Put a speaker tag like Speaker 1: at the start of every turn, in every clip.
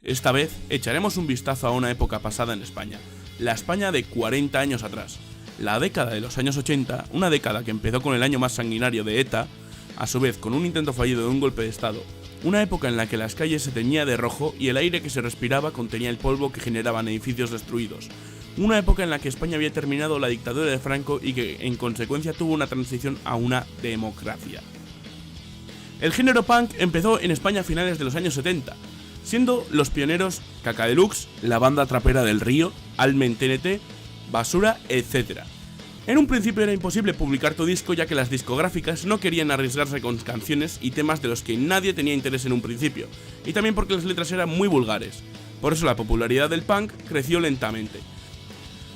Speaker 1: Esta vez echaremos un vistazo a una época pasada en España, la España de 40 años atrás. La década de los años 80, una década que empezó con el año más sanguinario de ETA, a su vez con un intento fallido de un golpe de estado, una época en la que las calles se teñía de rojo y el aire que se respiraba contenía el polvo que generaban edificios destruidos, una época en la que España había terminado la dictadura de Franco y que en consecuencia tuvo una transición a una democracia. El género punk empezó en España a finales de los años 70, siendo los pioneros Caca Deluxe, la banda trapera del Río, Almen TNT, Basura, etc. En un principio era imposible publicar tu disco ya que las discográficas no querían arriesgarse con canciones y temas de los que nadie tenía interés en un principio, y también porque las letras eran muy vulgares. Por eso la popularidad del punk creció lentamente.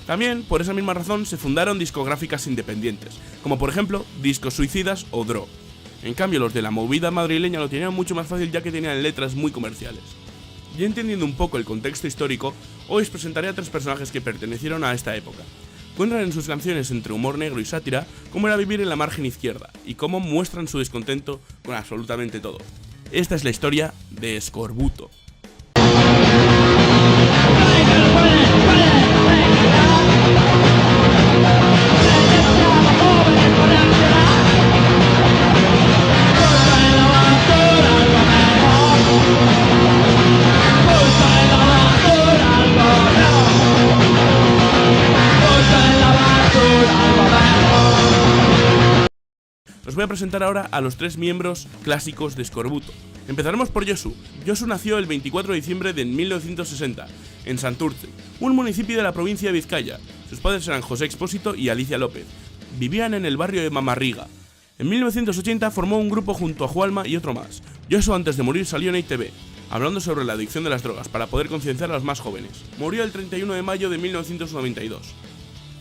Speaker 1: También, por esa misma razón, se fundaron discográficas independientes, como por ejemplo Discos Suicidas o Dro. En cambio, los de la movida madrileña lo tenían mucho más fácil ya que tenían letras muy comerciales. Y entendiendo un poco el contexto histórico, hoy os presentaré a tres personajes que pertenecieron a esta época. Cuentan en sus canciones entre humor negro y sátira cómo era vivir en la margen izquierda y cómo muestran su descontento con absolutamente todo. Esta es la historia de Escorbuto. Os voy a presentar ahora a los tres miembros clásicos de Escorbuto. Empezaremos por Josu. Josu nació el 24 de diciembre de 1960, en Santurce, un municipio de la provincia de Vizcaya. Sus padres eran José Expósito y Alicia López. Vivían en el barrio de Mamarriga. En 1980 formó un grupo junto a Juanma y otro más. Josu antes de morir salió en ITV, hablando sobre la adicción de las drogas para poder concienciar a los más jóvenes. Murió el 31 de mayo de 1992.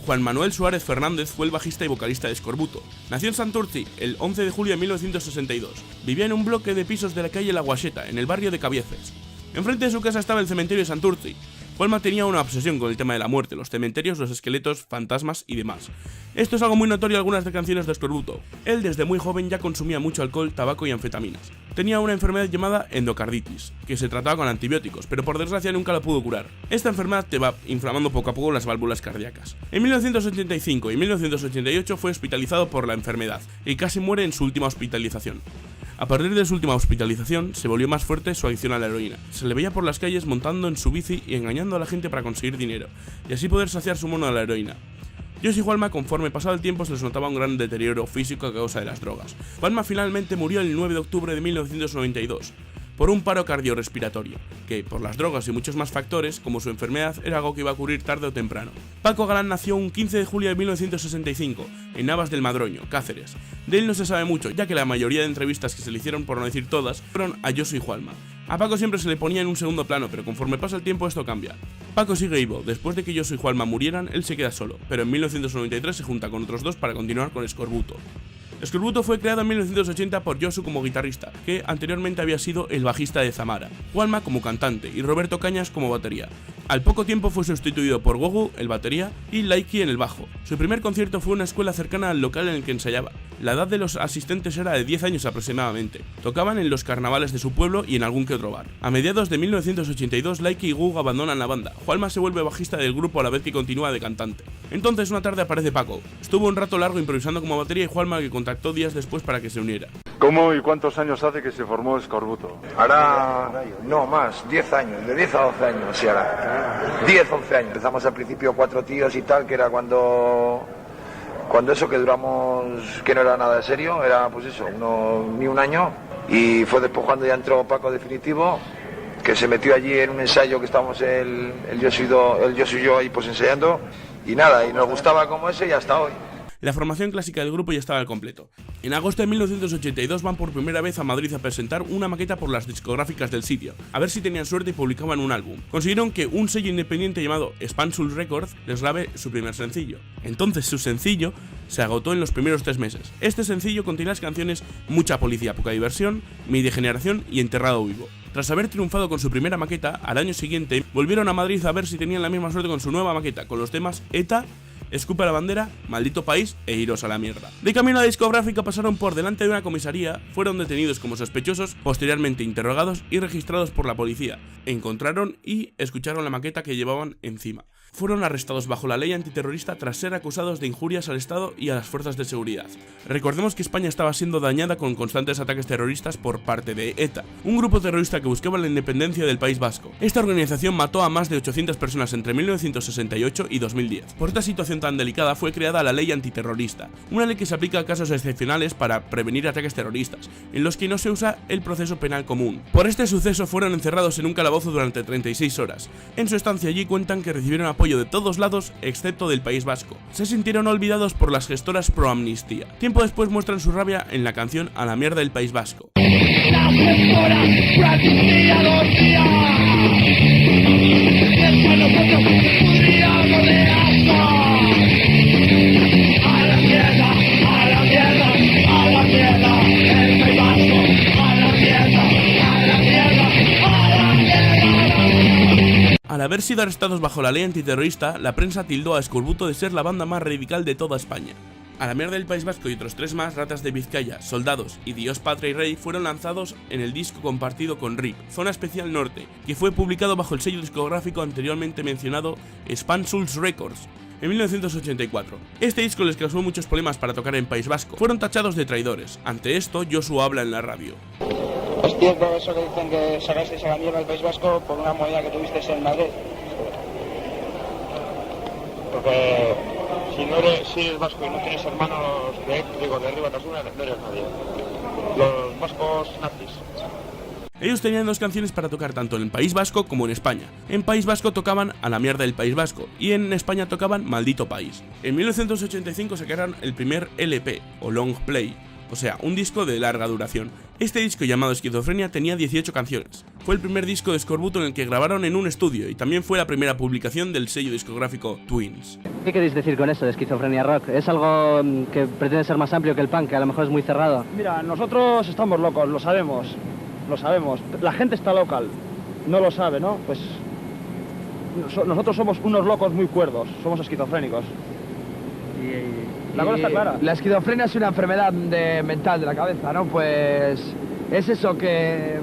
Speaker 1: Juan Manuel Suárez Fernández fue el bajista y vocalista de Escorbuto. Nació en Santurce el 11 de julio de 1962. Vivía en un bloque de pisos de la calle La Guacheta, en el barrio de Cabieces. Enfrente de su casa estaba el cementerio de Santurce. Juanma tenía una obsesión con el tema de la muerte, los cementerios, los esqueletos, fantasmas y demás. Esto es algo muy notorio en algunas de canciones de Escorbuto. Él desde muy joven ya consumía mucho alcohol, tabaco y anfetaminas. Tenía una enfermedad llamada endocarditis, que se trataba con antibióticos, pero por desgracia nunca la pudo curar. Esta enfermedad te va inflamando poco a poco las válvulas cardíacas. En 1985 y 1988 fue hospitalizado por la enfermedad, y casi muere en su última hospitalización. A partir de su última hospitalización, se volvió más fuerte su adicción a la heroína. Se le veía por las calles montando en su bici y engañando a la gente para conseguir dinero, y así poder saciar su mono a la heroína. Josu y Juanma, conforme pasaba el tiempo, se les notaba un gran deterioro físico a causa de las drogas. Juanma finalmente murió el 9 de octubre de 1992, por un paro cardiorrespiratorio, que, por las drogas y muchos más factores, como su enfermedad, era algo que iba a ocurrir tarde o temprano. Paco Galán nació un 15 de julio de 1965, en Navas del Madroño, Cáceres. De él no se sabe mucho, ya que la mayoría de entrevistas que se le hicieron, por no decir todas, fueron a Josu y Juanma. A Paco siempre se le ponía en un segundo plano, pero conforme pasa el tiempo esto cambia. Paco sigue vivo. Después de que Josu y Juanma murieran, él se queda solo, pero en 1993 se junta con otros dos para continuar con Escorbuto. Escorbuto fue creado en 1980 por Josu como guitarrista, que anteriormente había sido el bajista de Zamara, Juanma como cantante y Roberto Cañas como batería. Al poco tiempo fue sustituido por Gogu, el batería, y Laiki en el bajo. Su primer concierto fue en una escuela cercana al local en el que ensayaba. La edad de los asistentes era de 10 años aproximadamente. Tocaban en los carnavales de su pueblo y en algún que otro bar. A mediados de 1982, Laiki y Gogu abandonan la banda. Juanma se vuelve bajista del grupo a la vez que continúa de cantante. Entonces una tarde aparece Paco. Estuvo un rato largo improvisando como batería y Juanma que contactó días después para que se uniera.
Speaker 2: ¿Cómo y cuántos años hace que se formó Escorbuto?
Speaker 3: Ahora, no más, 10 años, de 10 a 12 años, sí, ahora. 10, 11 años. Empezamos al principio 4 tíos y tal, que era cuando eso que duramos, que no era nada de serio, era pues eso, ni un año. Y fue después cuando ya entró Paco definitivo, que se metió allí en un ensayo que estábamos el Josu y yo ahí pues ensayando. Y nada, y nos gustaba como ese y hasta hoy.
Speaker 1: La formación clásica del grupo ya estaba al completo. En agosto de 1982 van por primera vez a Madrid a presentar una maqueta por las discográficas del sitio, a ver si tenían suerte y publicaban un álbum. Consiguieron que un sello independiente llamado Spansul Records les grabe su primer sencillo. Entonces su sencillo se agotó en los primeros 3 meses. Este sencillo contiene las canciones Mucha policía, poca diversión, Mi degeneración y Enterrado vivo. Tras haber triunfado con su primera maqueta, al año siguiente volvieron a Madrid a ver si tenían la misma suerte con su nueva maqueta, con los temas ETA Escupe la bandera, maldito país e iros a la mierda. De camino a la discográfica pasaron por delante de una comisaría, fueron detenidos como sospechosos, posteriormente interrogados y registrados por la policía. Encontraron y escucharon la maqueta que llevaban encima. Fueron arrestados bajo la ley antiterrorista tras ser acusados de injurias al Estado y a las fuerzas de seguridad. Recordemos que España estaba siendo dañada con constantes ataques terroristas por parte de ETA, un grupo terrorista que buscaba la independencia del País Vasco. Esta organización mató a más de 800 personas entre 1968 y 2010. Por esta situación tan delicada fue creada la ley antiterrorista, una ley que se aplica a casos excepcionales para prevenir ataques terroristas, en los que no se usa el proceso penal común. Por este suceso fueron encerrados en un calabozo durante 36 horas. En su estancia allí cuentan que recibieron apoyo de todos lados excepto del País Vasco. Se sintieron olvidados por las gestoras pro amnistía. Tiempo después muestran su rabia en la canción A la mierda del País Vasco.
Speaker 4: Las gestoras pro amnistía los días. Después nosotros podríamos de asco. A la mierda, a la mierda, a la mierda, el País Vasco. A la mierda, a la mierda, a la mierda.
Speaker 1: Al haber sido arrestados bajo la ley antiterrorista, la prensa tildó a Eskorbuto de ser la banda más radical de toda España. A la mierda del País Vasco y otros 3 más, Ratas de Vizcaya, Soldados y Dios, Patria y Rey, fueron lanzados en el disco compartido con RIP, Zona Especial Norte, que fue publicado bajo el sello discográfico anteriormente mencionado Spansuls Records en 1984. Este disco les causó muchos problemas para tocar en País Vasco. Fueron tachados de traidores. Ante esto, Josu habla en la radio.
Speaker 5: ¿Es cierto eso que dicen que sacasteis a la mierda del País Vasco por una moneda que tuvisteis en Madrid? Porque si eres vasco y no tienes hermanos de arriba Tasuna, no eres nadie. Los vascos nazis.
Speaker 1: Ellos tenían 2 canciones para tocar tanto en País Vasco como en España. En País Vasco tocaban A la mierda del País Vasco y en España tocaban Maldito País. En 1985 sacaron el primer LP o Long Play, o sea, un disco de larga duración. Este disco llamado Esquizofrenia tenía 18 canciones. Fue el primer disco de Eskorbuto en el que grabaron en un estudio y también fue la primera publicación del sello discográfico Twins.
Speaker 6: ¿Qué queréis decir con eso de esquizofrenia rock? ¿Es algo que pretende ser más amplio que el punk, que a lo mejor es muy cerrado?
Speaker 7: Mira, nosotros estamos locos, lo sabemos. La gente está local, no lo sabe, ¿no? Pues nosotros somos unos locos muy cuerdos, somos esquizofrénicos. La cosa está clara.
Speaker 8: La esquizofrenia es una enfermedad mental de la cabeza, ¿no? Pues es eso, que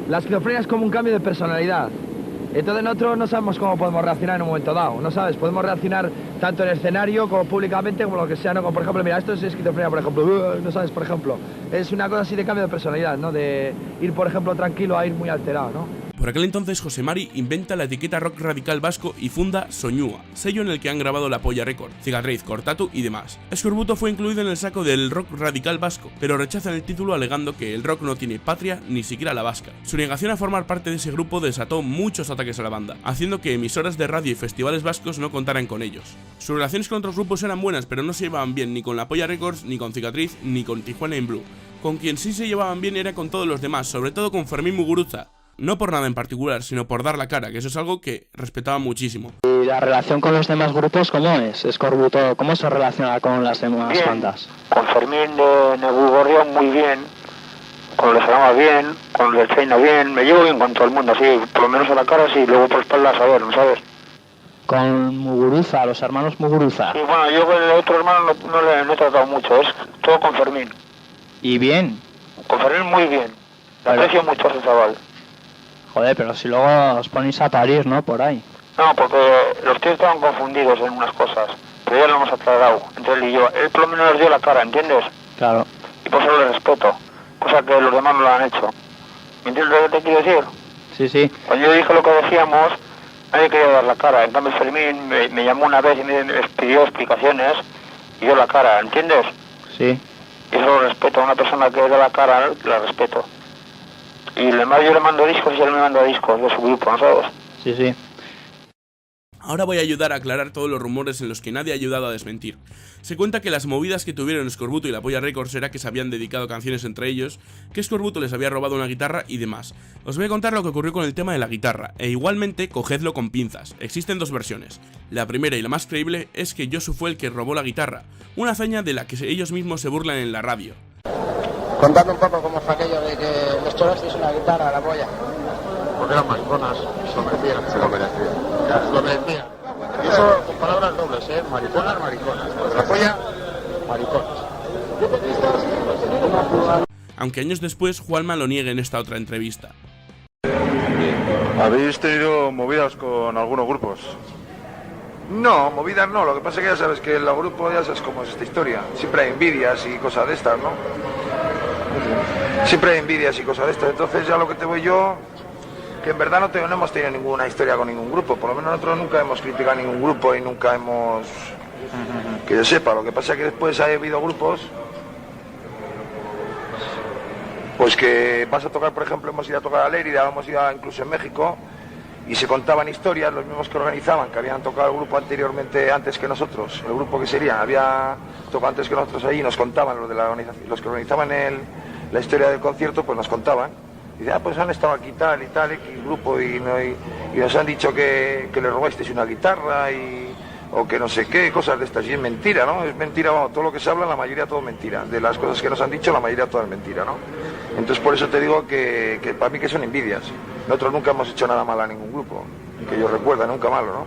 Speaker 8: la esquizofrenia es como un cambio de personalidad. Entonces nosotros no sabemos cómo podemos reaccionar en un momento dado, ¿no sabes? Podemos reaccionar tanto en el escenario como públicamente, como lo que sea, ¿no? Como por ejemplo, mira, esto es esquizofrenia, por ejemplo, ¿no sabes? Por ejemplo, es una cosa así de cambio de personalidad, ¿no? De ir, por ejemplo, tranquilo a ir muy alterado, ¿no?
Speaker 1: Por aquel entonces, José Mari inventa la etiqueta rock radical vasco y funda Soñúa, sello en el que han grabado La Polla Record, Cicatriz, Cortatu y demás. Eskorbuto fue incluido en el saco del rock radical vasco, pero rechazan el título alegando que el rock no tiene patria ni siquiera la vasca. Su negación a formar parte de ese grupo desató muchos ataques a la banda, haciendo que emisoras de radio y festivales vascos no contaran con ellos. Sus relaciones con otros grupos eran buenas, pero no se llevaban bien ni con La Polla Records, ni con Cicatriz, ni con Tijuana in Blue. Con quien sí se llevaban bien era con todos los demás, sobre todo con Fermín Muguruza. No por nada en particular, sino por dar la cara, que eso es algo que respetaba muchísimo.
Speaker 6: ¿Y la relación con los demás grupos cómo es? Eskorbuto, ¿cómo se relaciona con las demás bandas?
Speaker 5: Con Fermín de Nebugorrión muy bien, con los Arama bien, con los del Cheina bien, me llevo bien con todo el mundo, así, por lo menos a la cara sí, luego por espaldas a ver, ¿no sabes?
Speaker 6: Con Muguruza, los hermanos Muguruza.
Speaker 5: Sí, bueno, yo con el otro hermano no he tratado mucho, es todo con Fermín.
Speaker 6: ¿Y bien?
Speaker 5: Con Fermín muy bien, le aprecio mucho a ese chaval.
Speaker 6: Joder, pero si luego os ponéis a parir, ¿no? Por ahí.
Speaker 5: No, porque los tíos estaban confundidos en unas cosas, pero ya lo hemos aclarado, entre él y yo. Él por lo menos nos dio la cara, ¿entiendes?
Speaker 6: Claro.
Speaker 5: Y por eso le respeto, cosa que los demás no lo han hecho. ¿Me entiendes lo que te quiero decir?
Speaker 6: Sí, sí.
Speaker 5: Cuando yo dije lo que decíamos, nadie quería dar la cara. En cambio Fermín me llamó una vez y me pidió explicaciones y dio la cara, ¿entiendes?
Speaker 6: Sí.
Speaker 5: Y eso lo respeto, a una persona que da la cara, la respeto. Y además yo le mando discos y él me manda discos de su grupo, ¿no sabes?
Speaker 6: Sí, sí.
Speaker 1: Ahora voy a ayudar a aclarar todos los rumores en los que nadie ha ayudado a desmentir. Se cuenta que las movidas que tuvieron Eskorbuto y La Polla Records era que se habían dedicado canciones entre ellos, que Eskorbuto les había robado una guitarra y demás. Os voy a contar lo que ocurrió con el tema de la guitarra, e igualmente cogedlo con pinzas. Existen 2 versiones. La primera y la más creíble es que Josu fue el que robó la guitarra, una hazaña de la que ellos mismos se burlan en la radio.
Speaker 5: Contadme un poco cómo fue aquello de que les chorasteis una guitarra a La Polla.
Speaker 2: Porque eran mariconas, se lo merecían. Ya, se lo merecían. Y eso con palabras dobles,
Speaker 5: Mariconas, mariconas. La polla, mariconas.
Speaker 1: Aunque años después Juanma lo niegue en esta otra entrevista.
Speaker 2: ¿Habéis tenido movidas con algunos grupos?
Speaker 3: No, movidas no, lo que pasa es que ya sabes que en los grupos ya sabes cómo es esta historia. Siempre hay envidias y cosas de estas, ¿no? Siempre hay envidias y cosas de estas. Entonces ya lo que te voy yo, que en verdad no hemos tenido ninguna historia con ningún grupo. Por lo menos nosotros nunca hemos criticado a ningún grupo y nunca hemos... Que yo sepa, lo que pasa es que después ha habido grupos... Pues que vas a tocar, por ejemplo, hemos ido a tocar a Lérida, hemos ido incluso en México, y se contaban historias, los mismos que organizaban, que habían tocado el grupo anteriormente, antes que nosotros, el grupo que sería, había tocado antes que nosotros ahí, nos contaban los de la organización, los que organizaban la historia del concierto, pues nos contaban. Y dice, pues han estado aquí tal y tal, X grupo, y nos han dicho que le robasteis una guitarra, o que no sé qué, cosas de estas, y es mentira, ¿no? Es mentira, vamos, todo lo que se habla, la mayoría todo mentira. De las cosas que nos han dicho, la mayoría todo es mentira, ¿no? Entonces por eso te digo que para mí que son envidias. Nosotros nunca hemos hecho nada malo a ningún grupo, que yo recuerda, nunca malo, ¿no?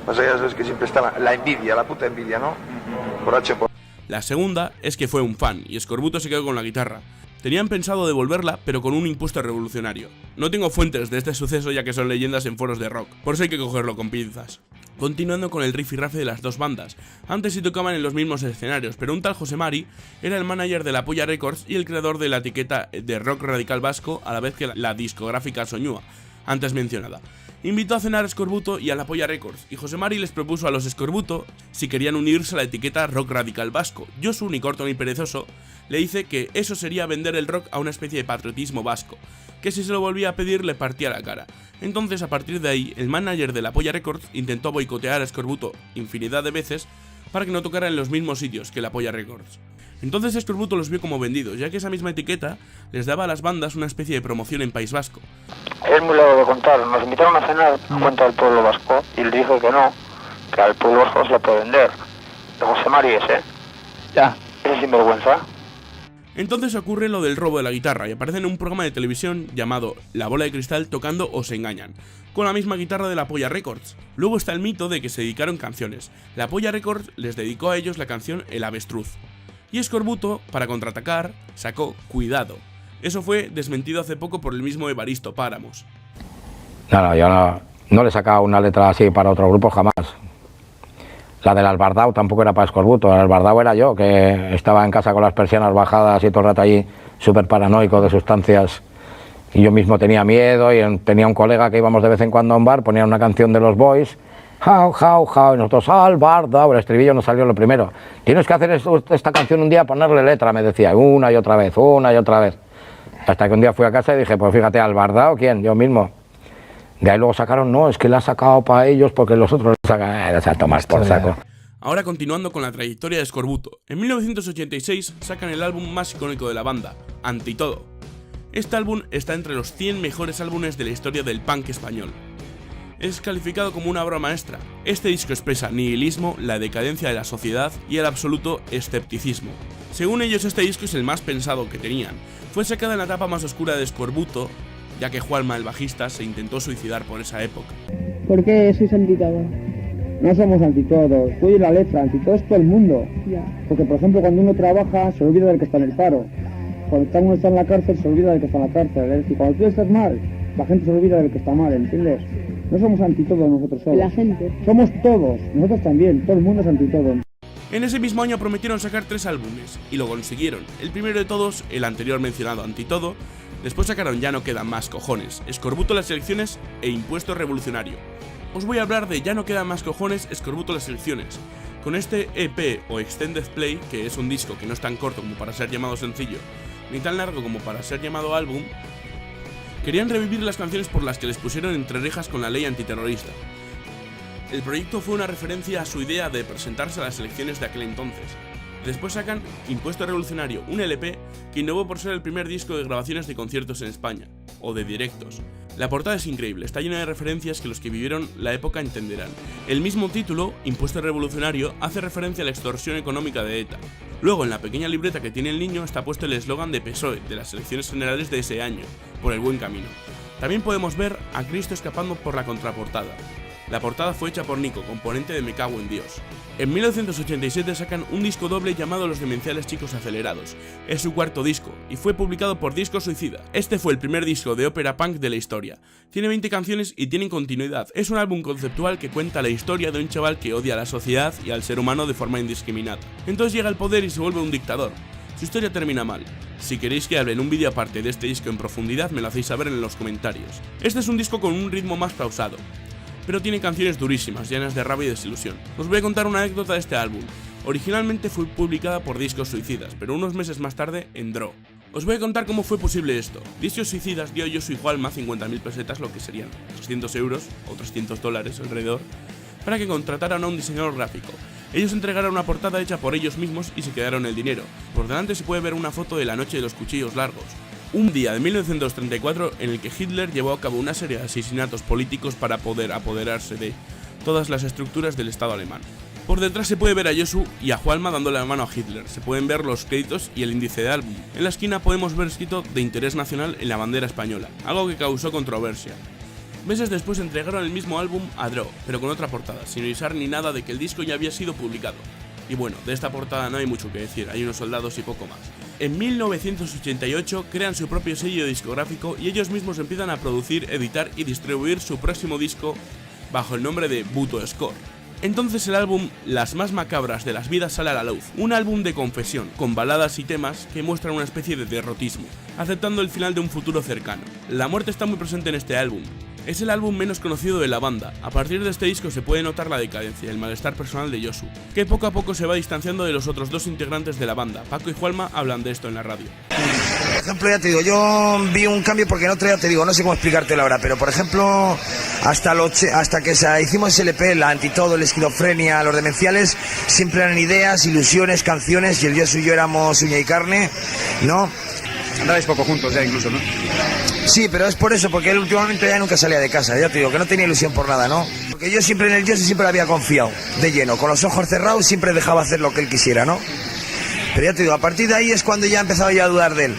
Speaker 3: Pasa que ya sabes que siempre está la envidia, la puta envidia, ¿no? Por H por...
Speaker 1: La segunda es que fue un fan, y Escorbuto se quedó con la guitarra. Tenían pensado devolverla, pero con un impuesto revolucionario. No tengo fuentes de este suceso ya que son leyendas en foros de rock, por eso hay que cogerlo con pinzas. Continuando con el rifirrafe de las dos bandas, antes sí tocaban en los mismos escenarios, pero un tal José Mari era el manager de La Polla Records y el creador de la etiqueta de rock radical vasco, a la vez que la discográfica Soñúa, antes mencionada. Invitó a cenar a Escorbuto y a La Polla Records, y José Mari les propuso a los Escorbuto si querían unirse a la etiqueta rock radical vasco. Josu, ni corto ni perezoso, le dice que eso sería vender el rock a una especie de patriotismo vasco, que si se lo volvía a pedir le partía la cara. Entonces, a partir de ahí, el manager de La Polla Records intentó boicotear a Escorbuto infinidad de veces para que no tocara en los mismos sitios que La Polla Records. Entonces Escorbuto los vio como vendidos, ya que esa misma etiqueta les daba a las bandas una especie de promoción en País Vasco.
Speaker 5: Es muy largo de contar, nos invitaron a cenar a cuenta del pueblo vasco y le dije que no, que al pueblo vasco se le puede vender. De José Mari ese. Ya. Ese sinvergüenza.
Speaker 1: Entonces ocurre lo del robo de la guitarra y aparece en un programa de televisión llamado La Bola de Cristal tocando Os Engañan, con la misma guitarra de La Polla Records. Luego está el mito de que se dedicaron canciones. La Polla Records les dedicó a ellos la canción El Avestruz. Y Escorbuto, para contraatacar, sacó Cuidado. Eso fue desmentido hace poco por el mismo Evaristo Páramos.
Speaker 9: No, yo no le he sacado una letra así para otro grupo jamás. La del Albardao tampoco era para Escorbuto, el Albardao era yo, que estaba en casa con las persianas bajadas y todo el rato allí súper paranoico de sustancias. Y yo mismo tenía miedo y tenía un colega que íbamos de vez en cuando a un bar, ponía una canción de los Boys, How, y nosotros, Albardao, el estribillo nos salió lo primero. Tienes que hacer esta canción un día, ponerle letra, me decía, una y otra vez. Hasta que un día fui a casa y dije, pues fíjate, Albardao, ¿quién? Yo mismo. De ahí luego sacaron, no, es que la ha sacado para ellos porque los otros le sacan, a tomar por saco.
Speaker 1: Ahora continuando con la trayectoria de Escorbuto, en 1986 sacan el álbum más icónico de la banda, Ante Todo. Este álbum está entre los 100 mejores álbumes de la historia del punk español. Es calificado como una obra maestra. Este disco expresa nihilismo, la decadencia de la sociedad y el absoluto escepticismo. Según ellos, este disco es el más pensado que tenían. Fue sacado en la etapa más oscura de Escorbuto, ya que Juanma, el bajista, se intentó suicidar por esa época.
Speaker 10: ¿Por qué sois antitodo?
Speaker 7: No somos antitodos, tú y la letra, antitodo es todo el mundo.
Speaker 10: Ya.
Speaker 7: Porque, por ejemplo, cuando uno trabaja, se olvida del que está en el paro. Cuando uno está en la cárcel, se olvida del que está en la cárcel. Es decir, cuando tú estás mal, la gente se olvida del que está mal, ¿entiendes? No somos antitodos nosotros solos.
Speaker 10: La gente.
Speaker 7: Somos todos, nosotros también, todo el mundo es antitodo.
Speaker 1: En ese mismo año prometieron sacar 3 álbumes, y lo consiguieron. El primero de todos, el anterior mencionado Antitodo. Después sacaron Ya no quedan más cojones, Escorbuto las elecciones e Impuesto revolucionario. Os voy a hablar de Ya no quedan más cojones, Escorbuto las elecciones. Con este EP o Extended Play, que es un disco que no es tan corto como para ser llamado sencillo, ni tan largo como para ser llamado álbum, querían revivir las canciones por las que les pusieron entre rejas con la ley antiterrorista. El proyecto fue una referencia a su idea de presentarse a las elecciones de aquel entonces. Después sacan Impuesto Revolucionario, un LP que innovó por ser el primer disco de grabaciones de conciertos en España, o de directos. La portada es increíble, está llena de referencias que los que vivieron la época entenderán. El mismo título, Impuesto Revolucionario, hace referencia a la extorsión económica de ETA. Luego, en la pequeña libreta que tiene el niño está puesto el eslogan de PSOE, de las elecciones generales de ese año, por el buen camino. También podemos ver a Cristo escapando por la contraportada. La portada fue hecha por Nico, componente de Me Cago en Dios. En 1987 sacan un disco doble llamado Los Demenciales Chicos Acelerados. Es su cuarto disco, y fue publicado por Disco Suicida. Este fue el primer disco de ópera punk de la historia. Tiene 20 canciones y tienen continuidad. Es un álbum conceptual que cuenta la historia de un chaval que odia a la sociedad y al ser humano de forma indiscriminada. Entonces llega al poder y se vuelve un dictador. Su historia termina mal. Si queréis que hable en un vídeo aparte de este disco en profundidad, me lo hacéis saber en los comentarios. Este es un disco con un ritmo más pausado, pero tiene canciones durísimas, llenas de rabia y desilusión. Os voy a contar una anécdota de este álbum. Originalmente fue publicada por Discos Suicidas, pero unos meses más tarde en Draw. Os voy a contar cómo fue posible esto. Discos Suicidas dio a Yosu y Juanma 50.000 pesetas, lo que serían 300 euros o 300 dólares alrededor, para que contrataran a un diseñador gráfico. Ellos entregaron una portada hecha por ellos mismos y se quedaron el dinero. Por delante se puede ver una foto de la noche de los cuchillos largos. Un día de 1934 en el que Hitler llevó a cabo una serie de asesinatos políticos para poder apoderarse de todas las estructuras del Estado alemán. Por detrás se puede ver a Yosu y a Juanma dándole la mano a Hitler. Se pueden ver los créditos y el índice de álbum. En la esquina podemos ver escrito de interés nacional en la bandera española, algo que causó controversia. Meses después entregaron el mismo álbum a Draw, pero con otra portada, sin avisar ni nada de que el disco ya había sido publicado. Y bueno, de esta portada no hay mucho que decir, hay unos soldados y poco más. En 1988 crean su propio sello discográfico y ellos mismos empiezan a producir, editar y distribuir su próximo disco bajo el nombre de Buto Score. Entonces el álbum Las más macabras de las vidas sale a la luz, un álbum de confesión, con baladas y temas que muestran una especie de derrotismo, aceptando el final de un futuro cercano. La muerte está muy presente en este álbum. Es el álbum menos conocido de la banda. A partir de este disco se puede notar la decadencia y el malestar personal de Yosu, que poco a poco se va distanciando de los otros dos integrantes de la banda. Paco y Juanma hablan de esto en la radio.
Speaker 3: Por ejemplo, ya te digo, yo vi un cambio porque en otra, ya te digo, no sé cómo explicártelo ahora, pero por ejemplo, hasta que hicimos el EP, la Antitodo, la Esquizofrenia, los Demenciales, siempre eran ideas, ilusiones, canciones, y el Yosu y yo éramos uña y carne, ¿no?
Speaker 11: Andabais poco juntos ya incluso, ¿no?
Speaker 3: Sí, pero es por eso, porque él últimamente ya nunca salía de casa, ya te digo, que no tenía ilusión por nada, ¿no? Porque yo siempre en el Yosu siempre había confiado, de lleno, con los ojos cerrados siempre dejaba hacer lo que él quisiera, ¿no? Pero ya te digo, a partir de ahí es cuando ya empezaba yo a dudar de él.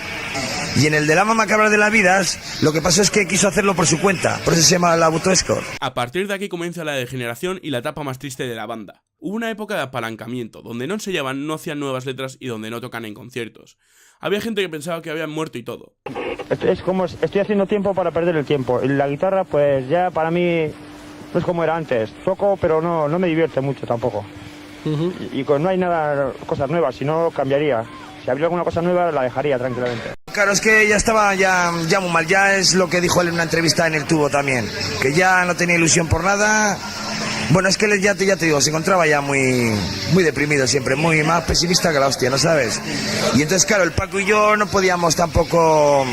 Speaker 3: Y en el de la más macabra de las vidas, lo que pasó es que quiso hacerlo por su cuenta, por eso se llama la Buto Score.
Speaker 1: A partir de aquí comienza la degeneración y la etapa más triste de la banda. Hubo una época de apalancamiento, donde no ensayaban, no hacían nuevas letras y donde no tocan en conciertos. Había gente que pensaba que habían muerto y todo.
Speaker 7: Es como estoy haciendo tiempo para perder el tiempo. Y la guitarra, pues ya para mí no es como era antes. Toco, pero no me divierte mucho tampoco. Y no hay nada, cosas nuevas, si no cambiaría. Si habría alguna cosa nueva la dejaría tranquilamente.
Speaker 3: Claro, es que ya estaba ya muy mal, ya es lo que dijo él en una entrevista en El Tubo también, que ya no tenía ilusión por nada. Bueno, es que él ya te digo, se encontraba ya muy deprimido siempre, muy más pesimista que la hostia, ¿no sabes? Y entonces, claro, el Paco y yo no podíamos tampoco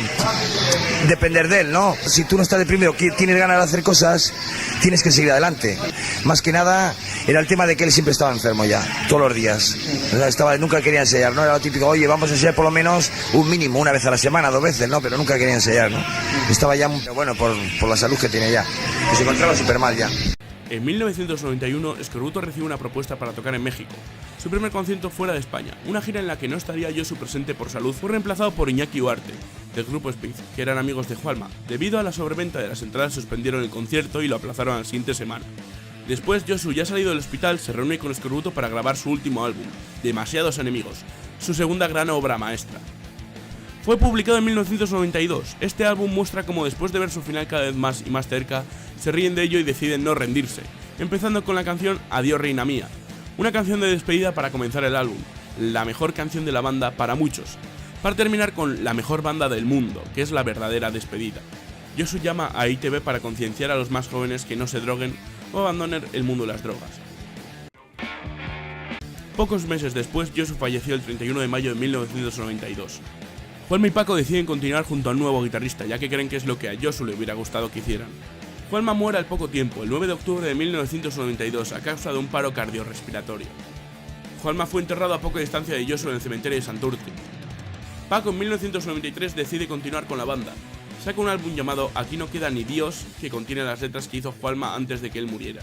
Speaker 3: depender de él, ¿no? Si tú no estás deprimido, tienes ganas de hacer cosas, tienes que seguir adelante. Más que nada, era el tema de que él siempre estaba enfermo ya, todos los días. O sea, nunca quería ensayar, ¿no? Era lo típico, oye, vamos a ensayar por lo menos un mínimo, una vez a la semana, 2 veces, ¿no? Pero nunca quería ensayar, ¿no? Estaba ya, bueno, por la salud que tiene ya, que se encontraba súper mal ya.
Speaker 1: En 1991, Escorbuto recibe una propuesta para tocar en México. Su primer concierto fuera de España, una gira en la que no estaría Yosu presente por salud, fue reemplazado por Iñaki Huarte, del grupo Speed, que eran amigos de Juanma. Debido a la sobreventa de las entradas suspendieron el concierto y lo aplazaron a la siguiente semana. Después, Yosu, ya salido del hospital, se reúne con Escorbuto para grabar su último álbum, Demasiados Enemigos, su segunda gran obra maestra. Fue publicado en 1992. Este álbum muestra cómo después de ver su final cada vez más y más cerca, se ríen de ello y deciden no rendirse, empezando con la canción Adiós Reina Mía, una canción de despedida para comenzar el álbum, la mejor canción de la banda para muchos, para terminar con la mejor banda del mundo, que es la verdadera despedida. Yosu llama a ITV para concienciar a los más jóvenes que no se droguen o abandonen el mundo de las drogas. Pocos meses después, Yosu falleció el 31 de mayo de 1992. Juanma y Paco deciden continuar junto al nuevo guitarrista, ya que creen que es lo que a Yosu le hubiera gustado que hicieran. Juanma muere al poco tiempo, el 9 de octubre de 1992, a causa de un paro cardiorrespiratorio. Juanma fue enterrado a poca distancia de Yosu en el cementerio de Santurce. Paco en 1993 decide continuar con la banda. Saca un álbum llamado Aquí no queda ni Dios, que contiene las letras que hizo Juanma antes de que él muriera.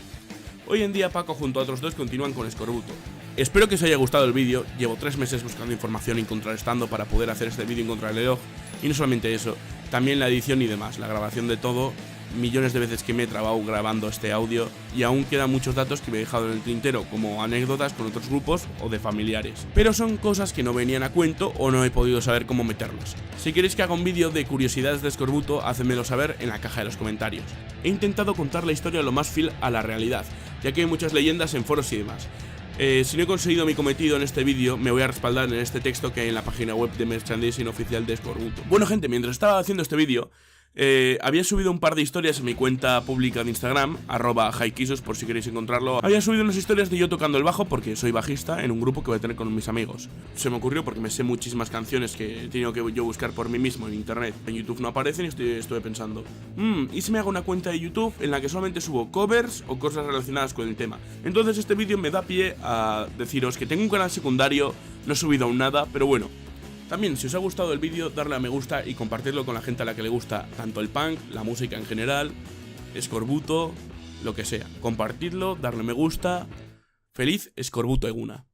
Speaker 1: Hoy en día Paco junto a otros dos continúan con Escorbuto. Espero que os haya gustado el vídeo, llevo 3 meses buscando información y contrarrestando para poder hacer este vídeo en contrarreloj, y no solamente eso, también la edición y demás, la grabación de todo, millones de veces que me he trabado grabando este audio y aún quedan muchos datos que me he dejado en el tintero, como anécdotas con otros grupos o de familiares. Pero son cosas que no venían a cuento o no he podido saber cómo meterlos. Si queréis que haga un vídeo de curiosidades de Eskorbuto, házmelo saber en la caja de los comentarios. He intentado contar la historia lo más fiel a la realidad, ya que hay muchas leyendas en foros y demás. Si no he conseguido mi cometido en este vídeo, me voy a respaldar en este texto que hay en la página web de merchandising oficial de Eskorbuto. Bueno gente, mientras estaba haciendo este vídeo, había subido un par de historias en mi cuenta pública de Instagram, @haikisos, por si queréis encontrarlo. Había subido unas historias de yo tocando el bajo porque soy bajista en un grupo que voy a tener con mis amigos. Se me ocurrió porque me sé muchísimas canciones que he tenido que yo buscar por mí mismo en internet. En YouTube no aparecen y estuve pensando, ¿y si me hago una cuenta de YouTube en la que solamente subo covers o cosas relacionadas con el tema? Entonces este vídeo me da pie a deciros que tengo un canal secundario, no he subido aún nada, pero bueno. También, si os ha gustado el vídeo, darle a me gusta y compartirlo con la gente a la que le gusta tanto el punk, la música en general, Eskorbuto, lo que sea. Compartidlo, darle me gusta. Feliz Eskorbuto Eguna.